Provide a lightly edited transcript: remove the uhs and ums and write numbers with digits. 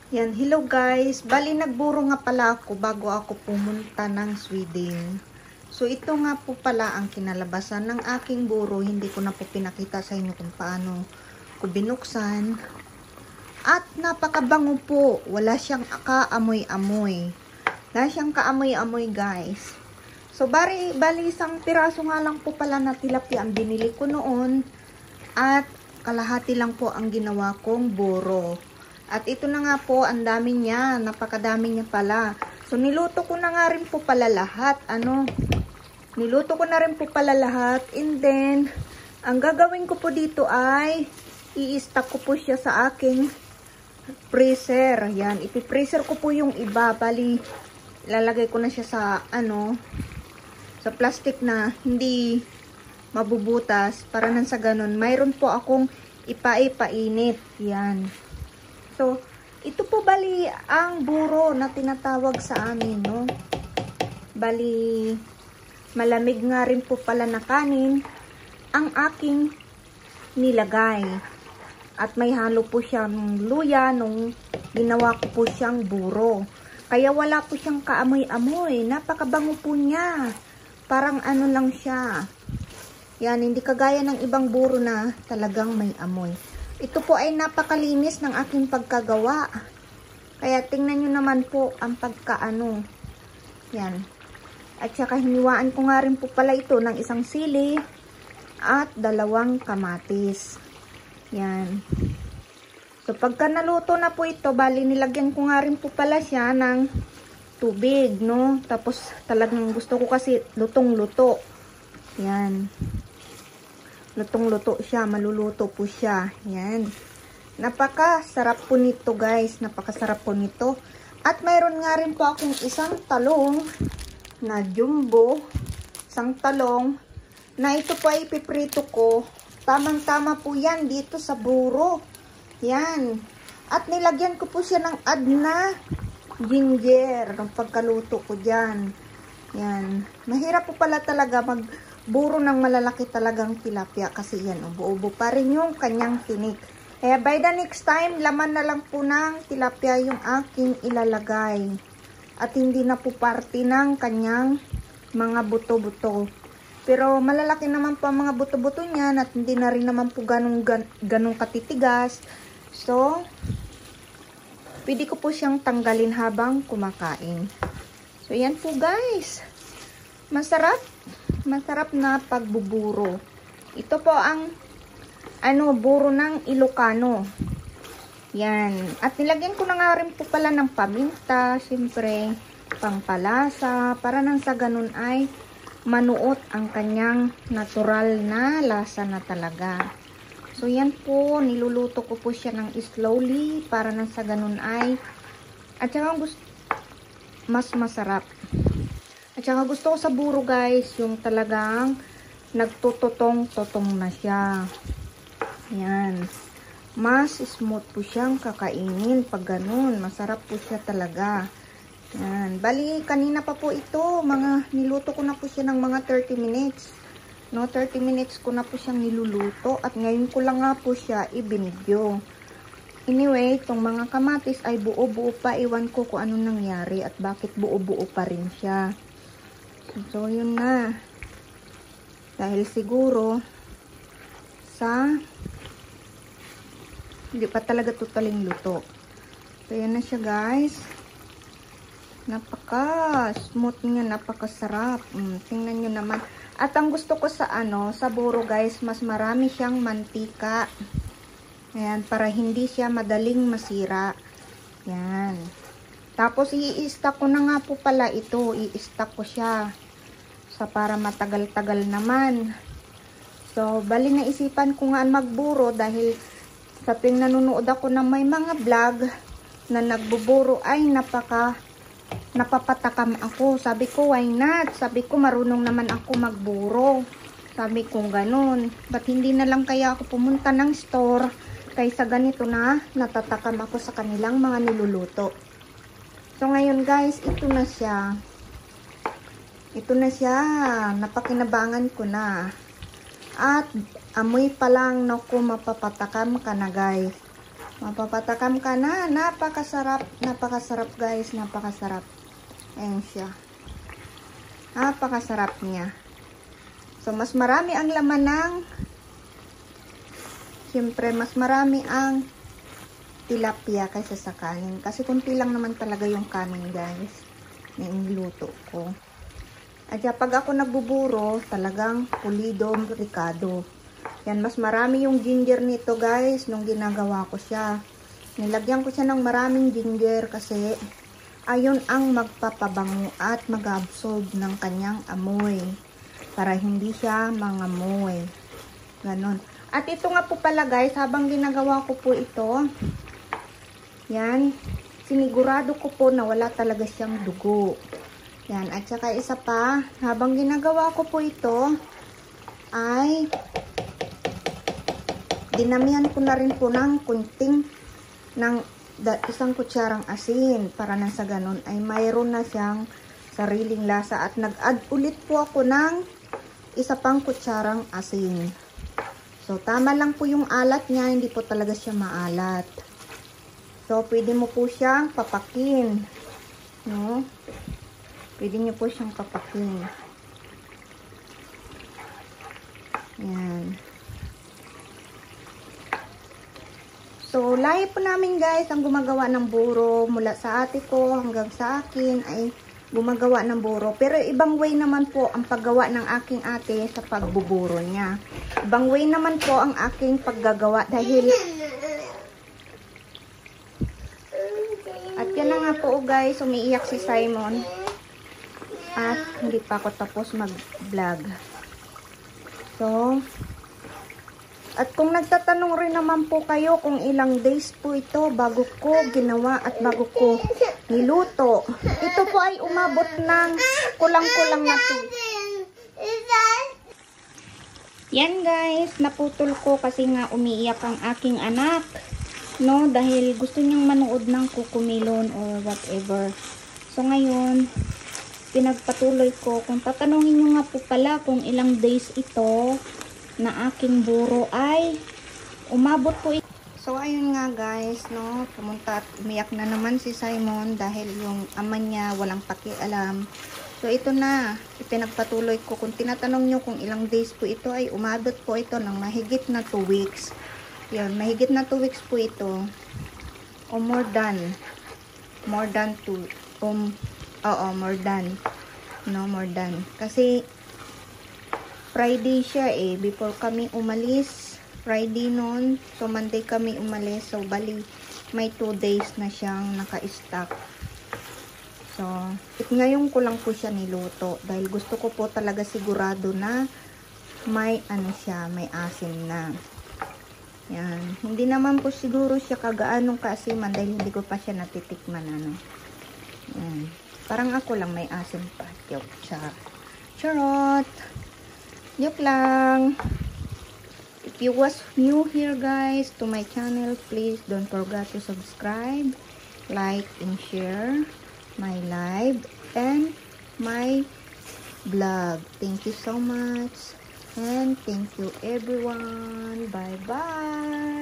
Yan, hello guys. Bali, nagburo nga pala ako bago ako pumunta ng Sweden. So, ito nga po pala ang kinalabasan ng aking buro. Hindi ko na po pinakita sa inyo kung paano ko binuksan. At napakabango po. Wala siyang kaamoy-amoy. Wala siyang kaamoy-amoy guys. So, bali isang piraso nga lang po pala na tilapia ang binili ko noon. At kalahati lang po ang ginawa kong buro. At ito na nga po, ang dami niya. Napakadami niya pala. So, niluto ko na nga rin po pala lahat. Niluto ko na rin po pala lahat. And then, ang gagawin ko po dito ay i-stack ko po siya sa aking freezer. Yan, ipi-freezer ko po yung iba. Bali, lalagay ko na siya sa, sa plastic na hindi mabubutas. Para nang sa ganun. Mayroon po akong ipainit. Yan. So, ito po bali ang buro na tinatawag sa amin, no? Bali, malamig nga rin po pala na kanin ang aking nilagay. At may halo po siyang luya nung ginawa ko po siyang buro. Kaya wala po siyang kaamoy-amoy. Napakabango po niya. Parang ano lang siya. Yan, hindi kagaya ng ibang buro na talagang may amoy. Ito po ay napakalinis ng aking pagkagawa. Kaya tingnan nyo naman po ang pagkaano. Yan. At saka hiniwaan ko nga rin po pala ito ng isang sili at 2 kamatis. Yan. So pagka naluto na po ito, bali nilagyan ko nga rin po pala siya ng tubig, no? Tapos talagang gusto ko kasi lutong-luto. Yan. Lutong-luto siya, maluluto po siya. Yan. Napakasarap po nito guys. Napakasarap po nito. At mayroon nga rin po akong isang talong na jumbo. Isang talong na ito po ay ipiprito ko. Tamang-tama po yan dito sa buro. Yan. At nilagyan ko po siya ng na ginger ng pagkaluto ko dyan. Yan. Mahirap po pala talaga buro ng malalaki talagang tilapia kasi yan, ubo-ubo pa rin yung kanyang tinik. Kaya by the next time, laman na lang po ng tilapia yung aking ilalagay. At hindi na po parte ng kanyang mga buto-buto. Pero malalaki naman po ang mga buto-buto niyan at hindi na rin naman po ganong katitigas. So, pwede ko po siyang tanggalin habang kumakain. So, yan po guys. Masarap na pagbuburo. Ito po ang buro ng Ilocano. Yan. At nilagyan ko na nga rin po pala ng paminta, siyempre pangpalasa, para nang sa ganun ay manuot ang kanyang natural na lasa na talaga. So yan po, niluluto ko po siya ng slowly para nang sa ganun ay at saka mas masarap. At saka gusto ko sa buro guys, yung talagang nagtututong-tutong na siya. Yan. Mas smooth po siyang kakainin pag ganun. Masarap po siya talaga. Yan. Bali, kanina pa po ito. Niluto ko na po siya ng mga 30 minutes. No, 30 minutes ko na po siyang niluluto. At ngayon ko lang nga po siya ibinidyo. Anyway, itong mga kamatis ay buo-buo pa. Iwan ko kung anong nangyari at bakit buo-buo pa rin siya. So, yun na. Dahil siguro hindi pa talaga totaling luto. So, yan na siya guys. Napaka-smooth niya, napakasarap. Tingnan nyo naman. At ang gusto ko sa sa buro guys, mas marami siyang mantika. Ayan, para hindi siya madaling masira. Yan. Tapos, i-stack ko na nga po pala ito. I-stack ko siya. Para matagal-tagal naman. So, bali naisipan ko nga magburo dahil sa tuwing nanonood ako ng may mga vlog na nagbuburo ay napapatakam ako. Sabi ko, why not? Sabi ko, marunong naman ako magburo. Sabi ko, ganun. Ba't hindi na lang kaya ako pumunta ng store kaysa ganito na natatakam ako sa kanilang mga niluluto. So, ngayon guys, ito na siya. Ito na siya. Napakinabangan ko na. At amoy pa lang, naku, mapapatakam ka na guys. Mapapatakam ka na. Napakasarap. Napakasarap guys. Napakasarap. Ayan siya. Napakasarap niya. So, mas marami ang laman ng, siyempre, mas marami ang tilapia kaysa sa kanin. Kasi kunti lang naman talaga yung kanin guys. Na iniluto ko. At pag ako nagbuburo, talagang pulido, ricado. Yan, mas marami yung ginger nito guys, nung ginagawa ko siya. Nilagyan ko siya ng maraming ginger kasi ayun ang magpapabango at mag-absorb ng kanyang amoy. Para hindi siya mangamoy. Ganon. At ito nga po pala guys, habang ginagawa ko po ito, yan, sinigurado ko po na wala talaga siyang dugo. Yan, at saka isa pa, habang ginagawa ko po ito, ay dinamihan ko na rin po ng kunting ng isang kutsarang asin para nang sa ganun ay mayroon na siyang sariling lasa at nag-add ulit po ako ng isa pang kutsarang asin. So tama lang po yung alat niya, hindi po talaga siya maalat. So pwede mo po siyang papakin, no? Pwede niyo po siyang papakin. Yan. So, lahi po namin guys, ang gumagawa ng buro, mula sa ate ko hanggang sa akin ay gumagawa ng buro. Pero ibang way naman po ang paggawa ng aking ate sa pagbuburo niya. Ibang way naman po ang aking paggagawa dahil... At yan na nga po guys, umiiyak si Simon. At hindi pa ako tapos mag-vlog. So... At kung nagtatanong rin naman po kayo kung ilang days po ito bago ko ginawa at bago ko niluto. Ito po ay umabot ng kulang-kulang na 2. Yan guys, naputol ko kasi nga umiiyak ang aking anak. No, dahil gusto niyang manood ng Cocomelon or whatever. So ngayon, pinagpatuloy ko. Kung tatanungin niyo nga po pala kung ilang days ito na aking buro ay umabot po ito. So ayun nga guys, no, pumunta at umiyak na naman si Simon dahil yung ama niya walang pakialam. So ito na, ipinagpatuloy ko. Kung tinatanong nyo kung ilang days po ito ay umabot po ito ng mahigit na 2 weeks. Yan, mahigit na 2 weeks po ito. O more than 2. Oo, more than. No, more than. Kasi Friday siya before kami umalis, Friday noon, so Monday kami umalis, so bali may 2 days na siyang naka-stock. So, ngayon ko lang po siya niluto dahil gusto ko po talaga sigurado na may ano siya, may asim na. Yan, hindi naman po siguro siya kagaanong kaasiman dahil hindi ko pa siya natitikman ano. Yan. Parang ako lang may asim pa. Joke, charot. Joke lang. If you was new here guys to my channel, please don't forget to subscribe, like, and share my live and my vlog. Thank you so much and thank you everyone. Bye bye.